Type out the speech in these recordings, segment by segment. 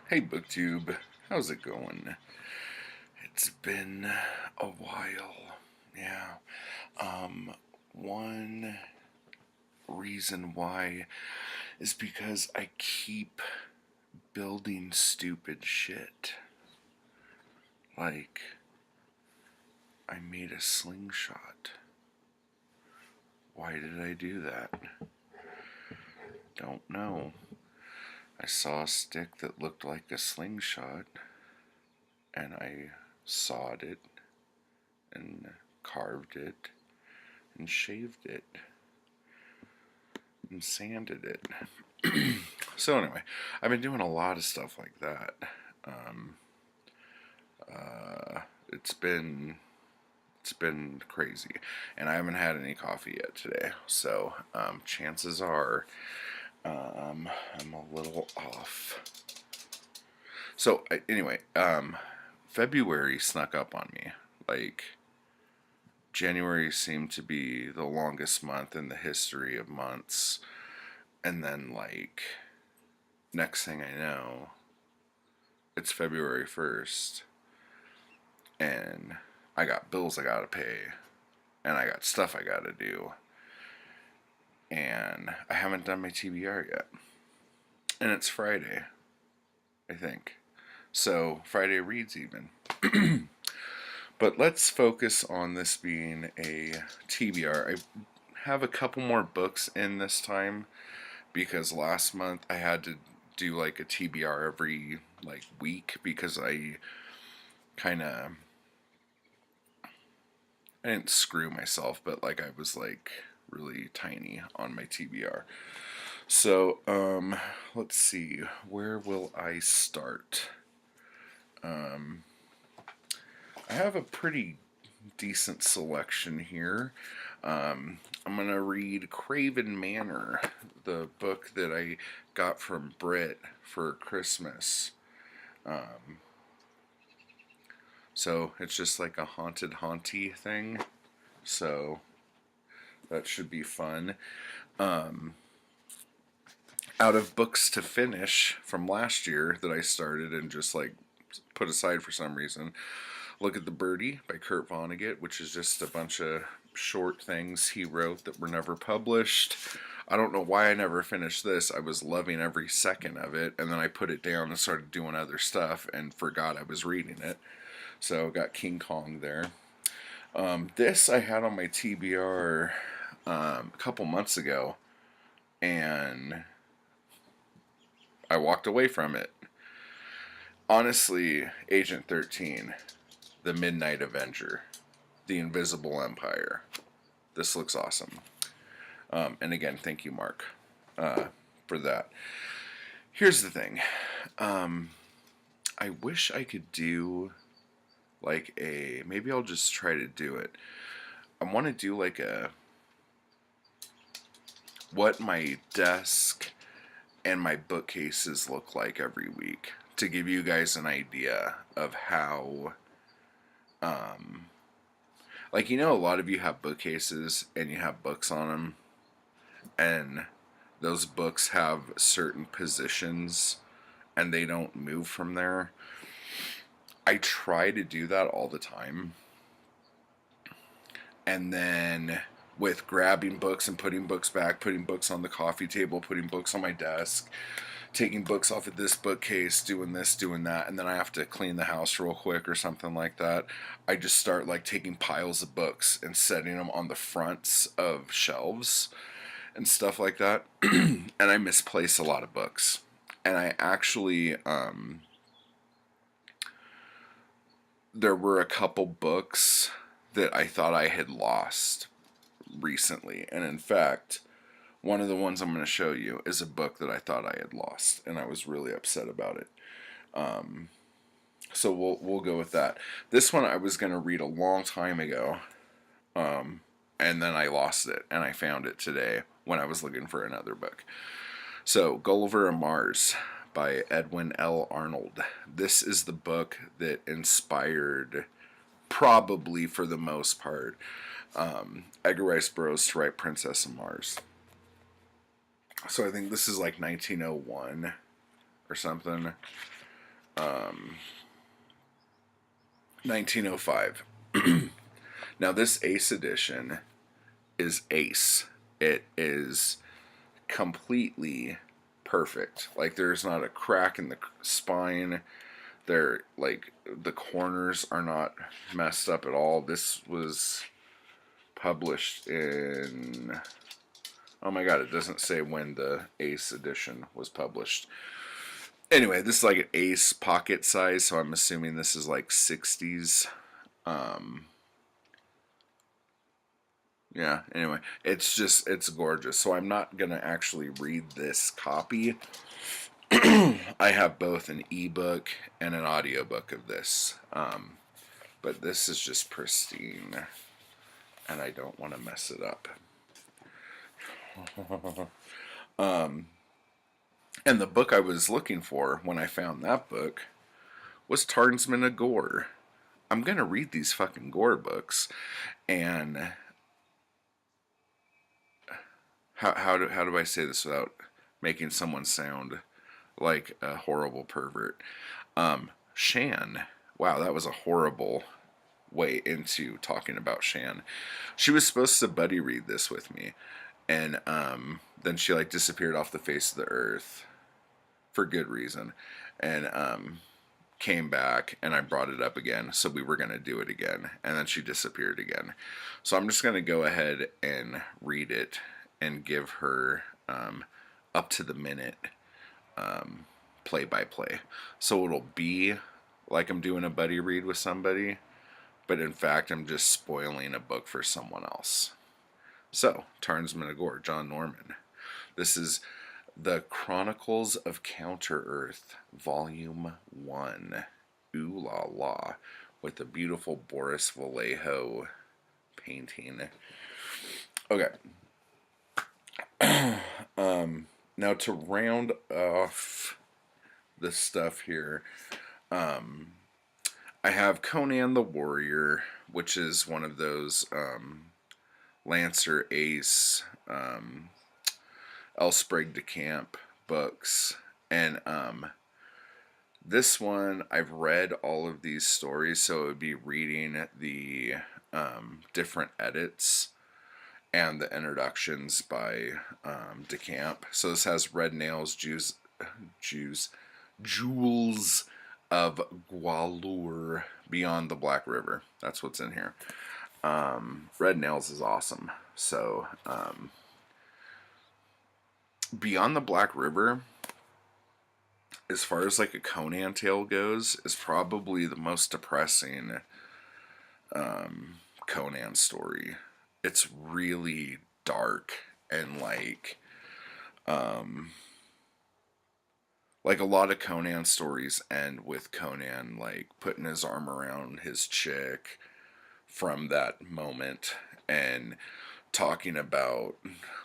Hey BookTube, how's it going? It's been a while. Yeah. One reason why is because I keep building stupid shit. Like, I made a slingshot. Why did I do that? Don't know. I saw a stick that looked like a slingshot, and I sawed it and carved it and shaved it and sanded it. So anyway, I've been doing a lot of stuff like that. Um, it's been crazy, and I haven't had any coffee yet today. So chances are I'm a little off. So anyway, February snuck up on me. Like, January seemed to be the longest month in the history of months, and then like next thing I know, it's February 1st, and I got bills I gotta pay, and I got stuff I gotta do, and I haven't done my TBR yet. And it's Friday, I think. So, Friday reads even. But let's focus on this being a TBR. I have a couple more books in this time because last month I had to do like a TBR every like week because kind of I didn't screw myself, but like I was like really tiny on my TBR. So, let's see. Where will I start? I have a pretty decent selection here. I'm going to read Craven Manor, the book that I got from Brit for Christmas. So it's just like a haunted haunty thing. So that should be fun. Out of books to finish from last year that I started and just like put aside for some reason, Look at the Birdie by Kurt Vonnegut, which is just a bunch of short things he wrote that were never published. I don't know why I never finished this. I was loving every second of it, and then I put it down and started doing other stuff and forgot I was reading it. So got King Kong there. This I had on my TBR a couple months ago, and I walked away from it. Honestly, Agent 13, The Midnight Avenger, The Invisible Empire. This looks awesome. And again, thank you, Mark, for that. Here's the thing. I wish I could do like a. Maybe I'll just try to do it. I want to do like a. What my desk and my bookcases look like every week to give you guys an idea of how. Like, you know, a lot of you have bookcases and you have books on them, and those books have certain positions and they don't move from there. I try to do that all the time. And then with grabbing books and putting books back, putting books on the coffee table, putting books on my desk, taking books off of this bookcase, doing this, doing that, and then I have to clean the house real quick or something like that. I just start like taking piles of books and setting them on the fronts of shelves and stuff like that. And I misplace a lot of books. And I actually, there were a couple books that I thought I had lost recently. And in fact, one of the ones I'm going to show you is a book that I thought I had lost, and I was really upset about it. So we'll go with that. This one I was going to read a long time ago, and then I lost it, and I found it today when I was looking for another book. So, Gulliver and Mars by Edwin L. Arnold. This is the book that inspired, probably for the most part, Edgar Rice Burroughs to write Princess of Mars. So I think this is like 1901 or something. 1905. Now, this Ace edition is ace. It is completely perfect. Like, there's not a crack in the spine. They're like, the corners are not messed up at all. This was published in, oh my god, it doesn't say when the Ace edition was published. Anyway, this is like an Ace pocket size, so I'm assuming this is like 60s. Yeah, anyway, it's gorgeous. So I'm not going to actually read this copy. I have both an ebook and an audiobook of this. But this is just pristine, and I don't want to mess it up. And the book I was looking for when I found that book was Tarnsman of Gore. I'm going to read these fucking Gore books, and how do I say this without making someone sound like a horrible pervert? Shan. Wow, that was a horrible way into talking about Shan. She was supposed to buddy read this with me, and then she like disappeared off the face of the earth for good reason, and came back, and I brought it up again, so we were gonna do it again, and then she disappeared again. So I'm just gonna go ahead and read it and give her up to the minute play by play. So it'll be like I'm doing a buddy read with somebody, but in fact I'm just spoiling a book for someone else. So, Tarnsman of Gore, John Norman. This is The Chronicles of Counter-Earth, Volume 1. Ooh la la. With a beautiful Boris Vallejo painting. Okay. Now to round off the stuff here, I have Conan the Warrior, which is one of those Lancer Ace, Elsprague de Camp books. And this one, I've read all of these stories, so it would be reading the different edits and the introductions by de Camp. So this has Red Nails, Jewels of Gwalur, Beyond the Black River. That's what's in here. Red Nails is awesome. So, Beyond the Black River, as far as like a Conan tale goes, is probably the most depressing Conan story. It's really dark and like a lot of Conan stories end with Conan like putting his arm around his chick from that moment and talking about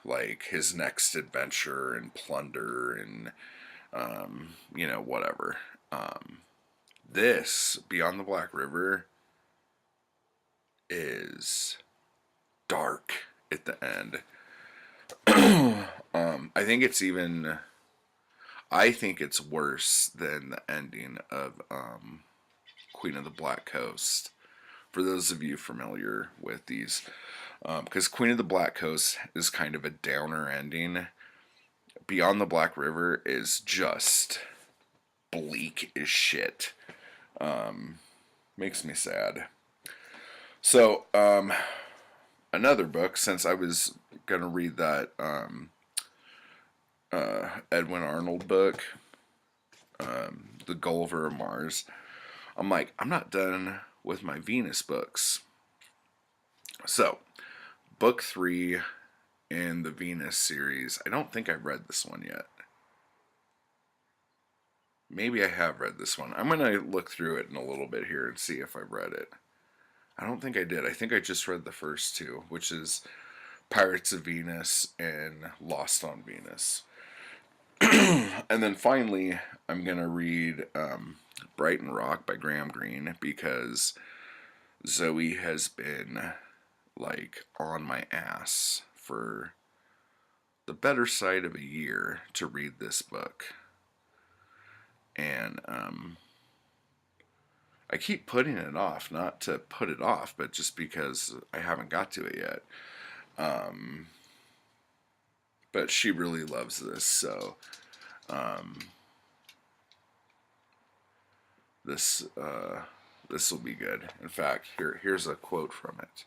like his next adventure and plunder and whatever. This Beyond the Black River is dark at the end. I think it's worse than the ending of Queen of the Black Coast. For those of you familiar with these, because Queen of the Black Coast is kind of a downer ending. Beyond the Black River is just bleak as shit. Makes me sad. So, another book, since I was going to read that Edwin Arnold book, The Gulliver of Mars, I'm like, I'm not done with my Venus books. So, book 3 in the Venus series, I don't think I've read this one yet. Maybe I have read this one. I'm going to look through it in a little bit here and see if I've read it. I don't think I did. I think I just read the first two, which is Pirates of Venus and Lost on Venus. And then finally, I'm going to read Brighton Rock by Graham Greene, because Zoe has been like on my ass for the better side of a year to read this book. And I keep putting it off, not to put it off, but just because I haven't got to it yet. But she really loves this, so this this will be good. In fact, here's a quote from it.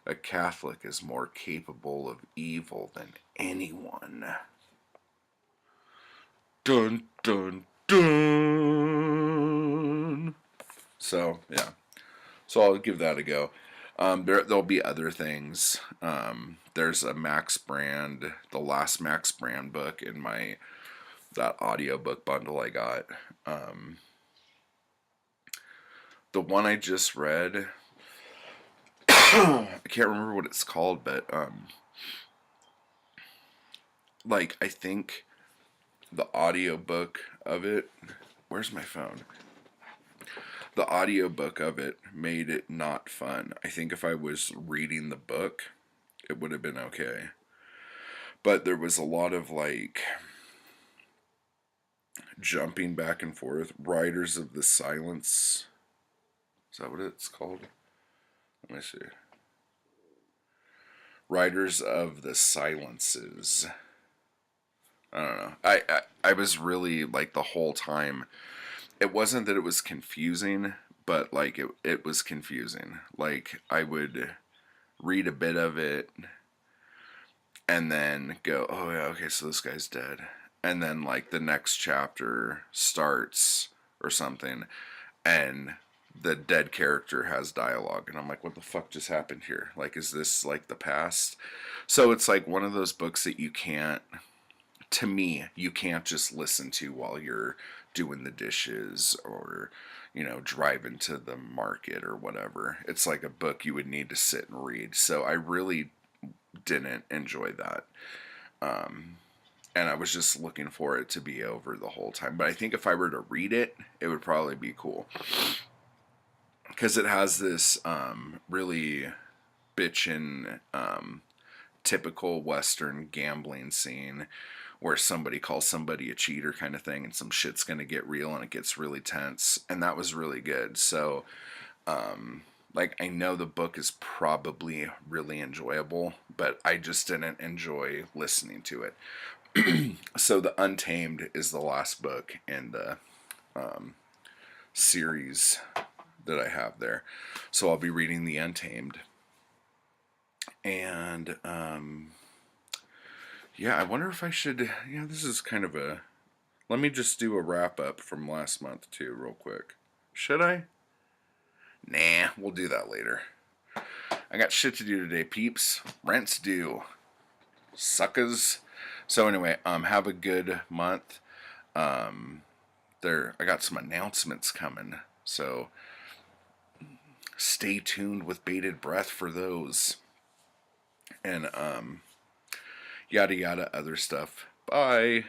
A Catholic is more capable of evil than anyone. Dun dun dun. So yeah, so I'll give that a go. There'll be other things. There's a Max Brand, the last Max Brand book in that audiobook bundle I got. The one I just read, I can't remember what it's called, but like I think the audiobook of it, where's my phone? The audiobook of it made it not fun. I think if I was reading the book, it would have been okay. But there was a lot of like jumping back and forth. Riders of the Silence. Is that what it's called? Let me see. Riders of the Silences. I don't know. I was really like the whole time. It wasn't that it was confusing, but like it was confusing. Like I would read a bit of it and then go, oh yeah, okay, so this guy's dead. And then like the next chapter starts or something and the dead character has dialogue and I'm like, what the fuck just happened here? Like, is this like the past? So it's like one of those books that you can't, to me, you can't just listen to while you're doing the dishes or, driving to the market or whatever. It's like a book you would need to sit and read. So I really didn't enjoy that. And I was just looking for it to be over the whole time. But I think if I were to read it, it would probably be cool. Because it has this really bitchin' typical Western gambling scene where somebody calls somebody a cheater kind of thing and some shit's going to get real and it gets really tense. And that was really good. So, like, I know the book is probably really enjoyable, but I just didn't enjoy listening to it. So The Untamed is the last book in the series that I have there. So I'll be reading The Untamed. And yeah, I wonder if I should. Yeah, this is kind of a. Let me just do a wrap up from last month too, real quick. Should I? Nah, we'll do that later. I got shit to do today, peeps. Rent's due. Suckers. So anyway, have a good month. I got some announcements coming, so stay tuned with bated breath for those. And yada yada other stuff. Bye.